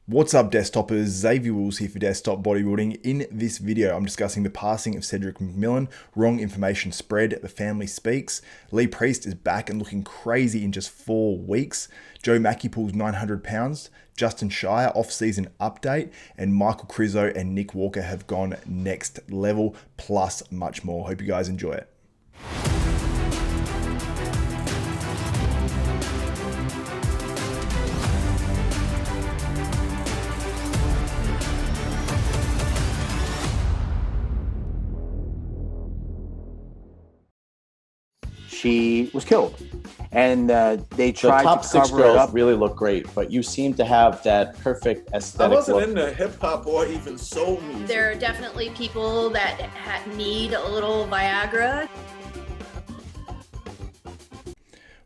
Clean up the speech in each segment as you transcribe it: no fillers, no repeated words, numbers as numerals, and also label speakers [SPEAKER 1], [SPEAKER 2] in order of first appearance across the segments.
[SPEAKER 1] What's up, Desktopers? Xavier Wills here for Desktop Bodybuilding. In this video, I'm discussing the passing of Cedric McMillan, wrong information spread, the family speaks. Lee Priest is back and looking crazy in just 4 weeks. Joe Mackey pulls 900 pounds. Justin Shier off-season update, and Michael Krizo and Nick Walker have gone next level, plus much more. Hope you guys enjoy it.
[SPEAKER 2] She was killed, and they tried
[SPEAKER 3] the top
[SPEAKER 2] to
[SPEAKER 3] six
[SPEAKER 2] cover it
[SPEAKER 3] girls
[SPEAKER 2] up.
[SPEAKER 3] really look great, but you seem to have that perfect
[SPEAKER 4] I
[SPEAKER 3] aesthetic
[SPEAKER 4] wasn't
[SPEAKER 3] look.
[SPEAKER 4] into hip hop or even soul music.
[SPEAKER 5] There are definitely people that need a little Viagra.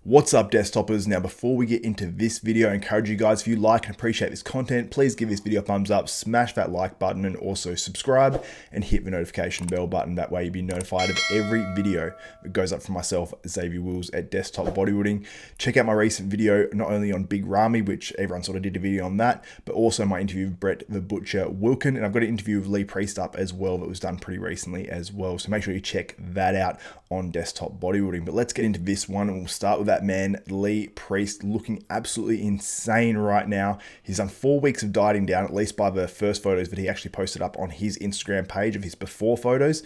[SPEAKER 1] What's up, Desktopers? Now, before we get into this video, I encourage you guys, if you like and appreciate this content, please give this video a thumbs up, smash that like button, and also subscribe and hit the notification bell button. That way you'll be notified of every video that goes up from myself, Xavier Wills at Desktop Bodybuilding. Check out my recent video, not only on Big Ramy, which everyone sort of did a video on that, but also my interview with Brett the Butcher Wilkin, and I've got an interview with Lee Priest up as well that was done pretty recently as well. So make sure you check that out on Desktop Bodybuilding. But let's get into this one, and we'll start with that man, Lee Priest, looking absolutely insane right now. He's done 4 weeks of dieting down, at least by the first photos that he actually posted up on his Instagram page of his before photos.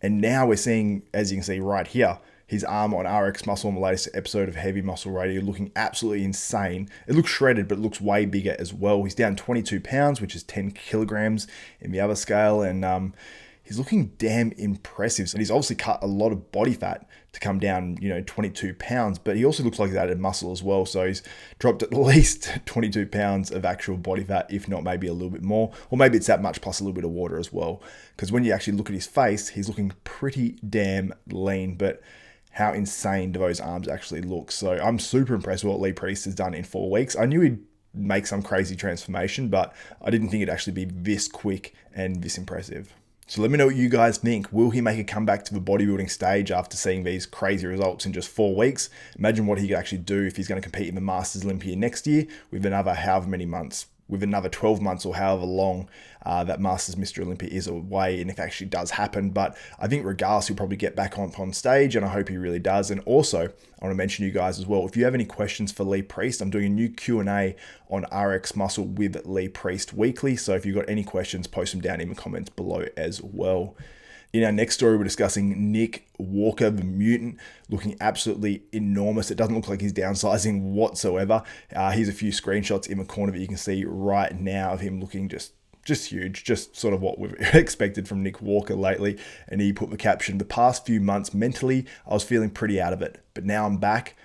[SPEAKER 1] And now we're seeing, as you can see right here, his arm on RX Muscle on the latest episode of Heavy Muscle Radio, looking absolutely insane. It looks shredded, but it looks way bigger as well. He's down 22 pounds, which is 10 kilograms in the other scale, and he's looking damn impressive. So he's obviously cut a lot of body fat to come down, 22 pounds, but he also looks like he's added muscle as well. So he's dropped at least 22 pounds of actual body fat, if not maybe a little bit more, or maybe it's that much plus a little bit of water as well. Because when you actually look at his face, he's looking pretty damn lean, but how insane do those arms actually look? So I'm super impressed with what Lee Priest has done in 4 weeks. I knew he'd make some crazy transformation, but I didn't think it'd actually be this quick and this impressive. So let me know what you guys think. Will he make a comeback to the bodybuilding stage after seeing these crazy results in just 4 weeks? Imagine what he could actually do if he's going to compete in the Masters Olympia next year with another however many months, with another 12 months or however long that Masters Mr. Olympia is away, and if it actually does happen. But I think regardless, he'll probably get back on stage, and I hope he really does. And also, I want to mention to you guys as well, if you have any questions for Lee Priest, I'm doing a new Q&A on RX Muscle with Lee Priest weekly. So if you've got any questions, post them down in the comments below as well. In our next story, we're discussing Nick Walker, the mutant, looking absolutely enormous. It doesn't look like he's downsizing whatsoever. Here's a few screenshots in the corner that you can see right now of him looking just huge, just sort of what we've expected from Nick Walker lately. And he put the caption, "The past few months mentally, I was feeling pretty out of it, but now I'm back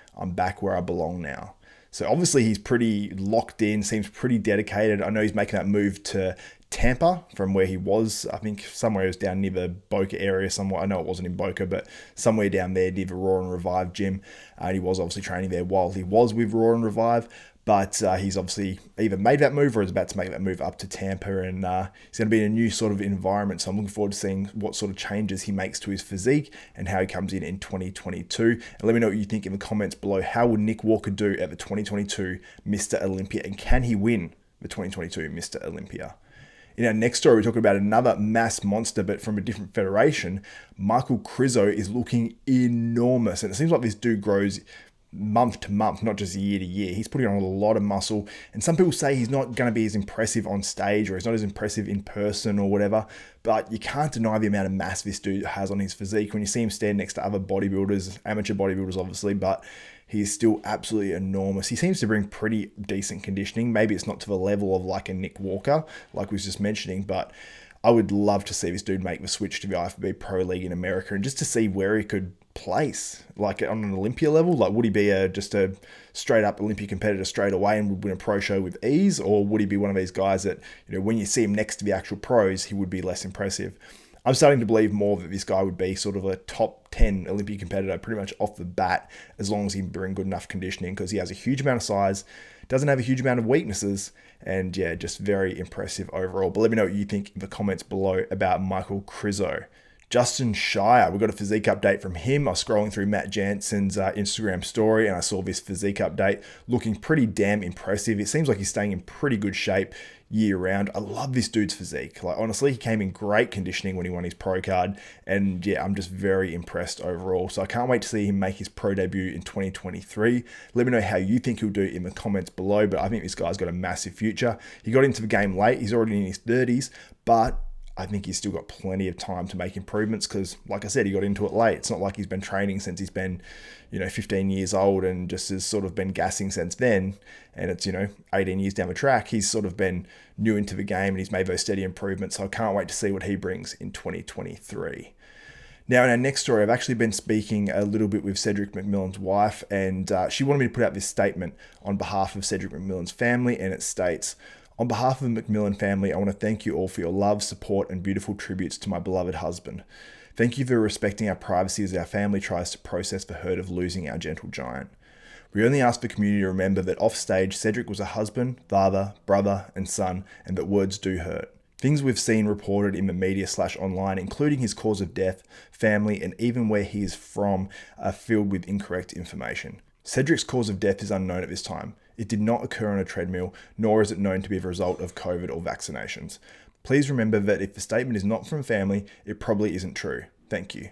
[SPEAKER 1] where I belong now." So obviously he's pretty locked in, seems pretty dedicated. I know he's making that move to Tampa from where he was. I think somewhere it was down near the Boca area somewhere. I know it wasn't in Boca, but somewhere down there near the Raw and Revive gym. And he was obviously training there while he was with Raw and Revive. But he's obviously either made that move or is about to make that move up to Tampa. And he's going to be in a new sort of environment. So I'm looking forward to seeing what sort of changes he makes to his physique and how he comes in 2022. And let me know what you think in the comments below. How will Nick Walker do at the 2022 Mr. Olympia? And can he win the 2022 Mr. Olympia? In our next story, we're talking about another mass monster, but from a different federation. Michael Krizo is looking enormous. And it seems like this dude grows month to month, not just year to year. He's putting on a lot of muscle, and some people say he's not going to be as impressive on stage, or he's not as impressive in person or whatever, but you can't deny the amount of mass this dude has on his physique when you see him stand next to other bodybuilders, amateur bodybuilders obviously, but he's still absolutely enormous. He seems to bring pretty decent conditioning. Maybe it's not to the level of like a Nick Walker, like we was just mentioning, but I would love to see this dude make the switch to the IFBB Pro League in America, and just to see where he could place, like on an Olympia level. Like, would he be just a straight up Olympia competitor straight away and would win a pro show with ease, or would he be one of these guys that, when you see him next to the actual pros, he would be less impressive? I'm starting to believe more that this guy would be sort of a top 10 Olympia competitor pretty much off the bat, as long as he can bring good enough conditioning, because he has a huge amount of size, doesn't have a huge amount of weaknesses, and yeah, just very impressive overall. But let me know what you think in the comments below about Michael Krizo. Justin Shier, we got a physique update from him. I was scrolling through Matt Jansen's Instagram story and I saw this physique update looking pretty damn impressive. It seems like he's staying in pretty good shape. year round. I love this dude's physique. Like, honestly, he came in great conditioning when he won his pro card. And yeah, I'm just very impressed overall. So I can't wait to see him make his pro debut in 2023. Let me know how you think he'll do in the comments below. But I think this guy's got a massive future. He got into the game late. He's already in his 30s. But I think he's still got plenty of time to make improvements because, like I said, he got into it late. It's not like he's been training since he's been, 15 years old and just has sort of been gassing since then. And it's, 18 years down the track. He's sort of been new into the game and he's made those steady improvements. So I can't wait to see what he brings in 2023. Now, in our next story, I've actually been speaking a little bit with Cedric McMillan's wife, and she wanted me to put out this statement on behalf of Cedric McMillan's family, and it states, "On behalf of the McMillan family, I want to thank you all for your love, support, and beautiful tributes to my beloved husband. Thank you for respecting our privacy as our family tries to process the hurt of losing our gentle giant. We only ask the community to remember that off stage, Cedric was a husband, father, brother, and son, and that words do hurt. Things we've seen reported in the media/online, including his cause of death, family, and even where he is from, are filled with incorrect information. Cedric's cause of death is unknown at this time. It did not occur on a treadmill, nor is it known to be the result of COVID or vaccinations. Please remember that if the statement is not from family, it probably isn't true. Thank you."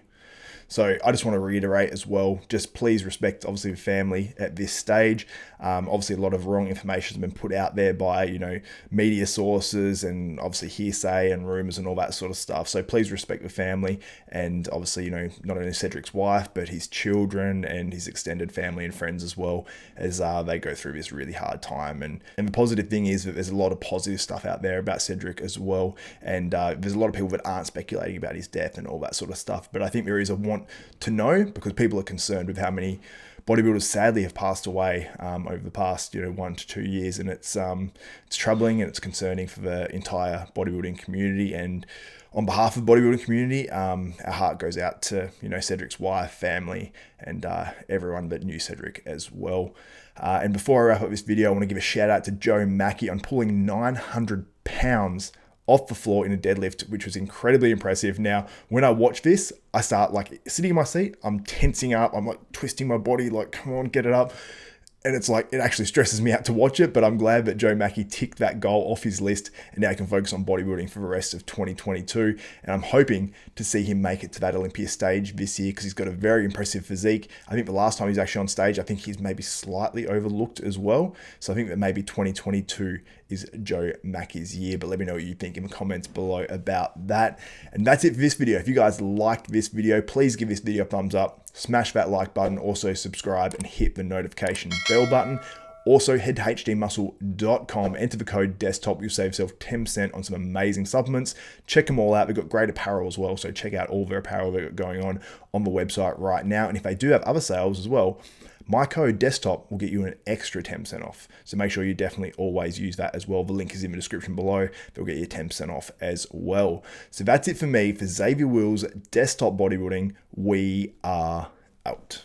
[SPEAKER 1] So I just want to reiterate as well, just please respect, obviously, the family at this stage. Obviously, a lot of wrong information has been put out there by, media sources and obviously hearsay and rumors and all that sort of stuff. So please respect the family and obviously, not only Cedric's wife, but his children and his extended family and friends as well as they go through this really hard time. And the positive thing is that there's a lot of positive stuff out there about Cedric as well. And there's a lot of people that aren't speculating about his death and all that sort of stuff. But I think there is a want to know because people are concerned with how many bodybuilders sadly have passed away over the past 1 to 2 years, and it's troubling and it's concerning for the entire bodybuilding community. And on behalf of the bodybuilding community, our heart goes out to Cedric's wife, family, and everyone that knew Cedric as well. And before I wrap up this video, I want to give a shout out to Joe Mackey on pulling 900 pounds off the floor in a deadlift, which was incredibly impressive. Now, when I watch this, I start sitting in my seat, I'm tensing up, I'm twisting my body, come on, get it up. And it's it actually stresses me out to watch it, but I'm glad that Joe Mackey ticked that goal off his list and now he can focus on bodybuilding for the rest of 2022. And I'm hoping to see him make it to that Olympia stage this year because he's got a very impressive physique. I think the last time he was actually on stage, I think he's maybe slightly overlooked as well. So I think that maybe 2022 is Joe Mackey's year, but let me know what you think in the comments below about that. And that's it for this video. If you guys liked this video, please give this video a thumbs up, smash that like button, also subscribe and hit the notification bell button. Also head to hdmuscle.com, enter the code DESKTOP, you'll save yourself 10% on some amazing supplements. Check them all out. They've got great apparel as well, so check out all their apparel they've got going on the website right now. And if they do have other sales as well, my code DESKTOP will get you an extra 10% off. So make sure you definitely always use that as well. The link is in the description below. They'll get you 10% off as well. So that's it for me. For Xavier Wills, Desktop Bodybuilding, we are out.